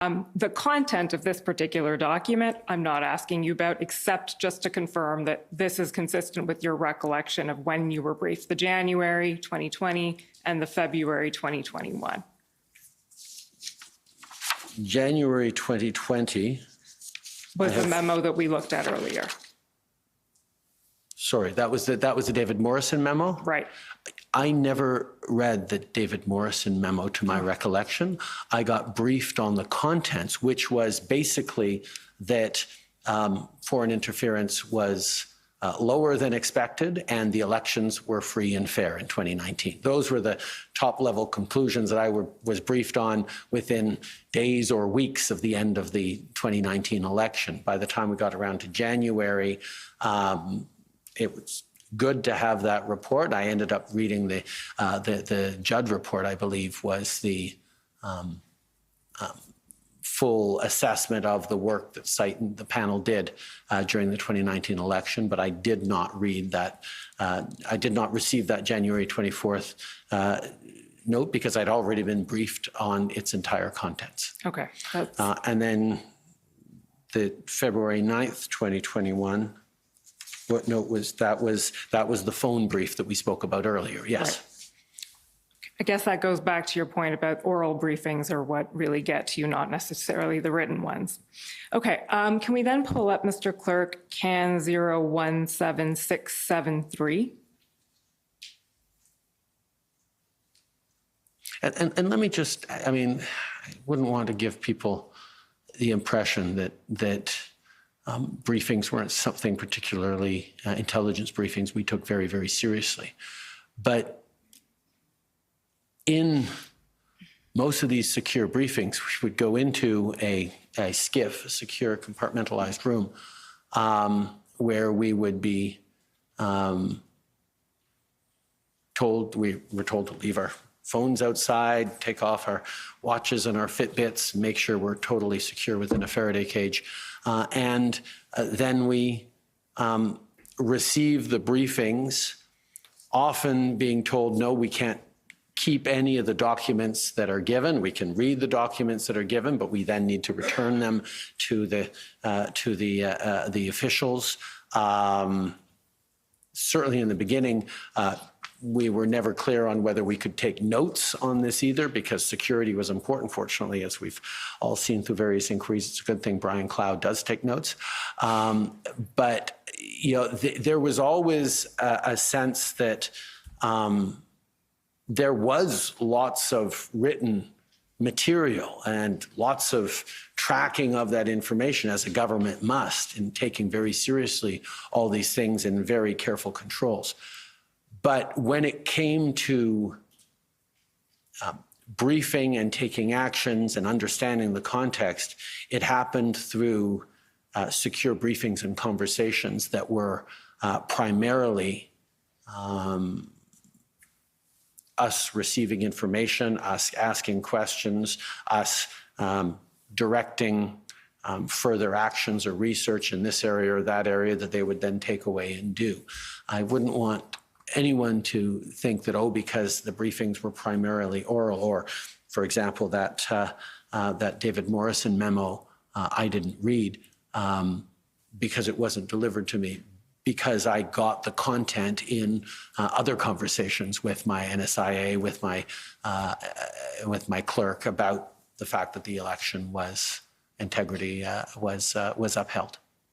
The content of this particular document, I'm not asking you about, except just to confirm that this is consistent with your recollection of when you were briefed, the January 2020 and the February 2021. January 2020 was the memo that we looked at earlier. Sorry, that was the David Morrison memo? Right. I never read the David Morrison memo to my recollection. I got briefed on the contents, which was basically that foreign interference was lower than expected and the elections were free and fair in 2019. Those were the top level conclusions that I was briefed on within days or weeks of the end of the 2019 election. By the time we got around to January, it was good to have that report. I ended up reading the Judd report, I believe, was the full assessment of the work that the panel did during the 2019 election, but I did not read that. I did not receive that January 24th note because I'd already been briefed on its entire contents. Okay. And then the February 9th, 2021, what note was that? Was the phone brief that we spoke about earlier? Yes. Right. I guess that goes back to your point about oral briefings are what really get to you, not necessarily the written ones. Okay, can we then pull up, Mr. Clerk, CAN 017673? And let me just, I mean, I wouldn't want to give people the impression that briefings weren't something particularly, intelligence briefings we took very, very seriously. But in most of these secure briefings, we would go into a SCIF, a secure compartmentalized room, where we would be told to leave our phones outside, take off our watches and our Fitbits, make sure we're totally secure within a Faraday cage. And then we receive the briefings, often being told, no, we can't keep any of the documents that are given. We can read the documents that are given, but we then need to return them to the officials. Certainly in the beginning, we were never clear on whether we could take notes on this either, because security was important. Fortunately, as we've all seen through various inquiries, it's a good thing Brian Cloud does take notes. But you know, there was always a sense that there was lots of written material and lots of tracking of that information, as a government must, in taking very seriously all these things in very careful controls. But when it came to briefing and taking actions and understanding the context, it happened through secure briefings and conversations that were primarily us receiving information, us asking questions, us directing further actions or research in this area or that area that they would then take away and do. I wouldn't want anyone to think that, oh, because the briefings were primarily oral, or, for example, that David Morrison memo I didn't read because it wasn't delivered to me, because I got the content in other conversations with my NSIA, with my clerk, about the fact that the election was integrity was upheld.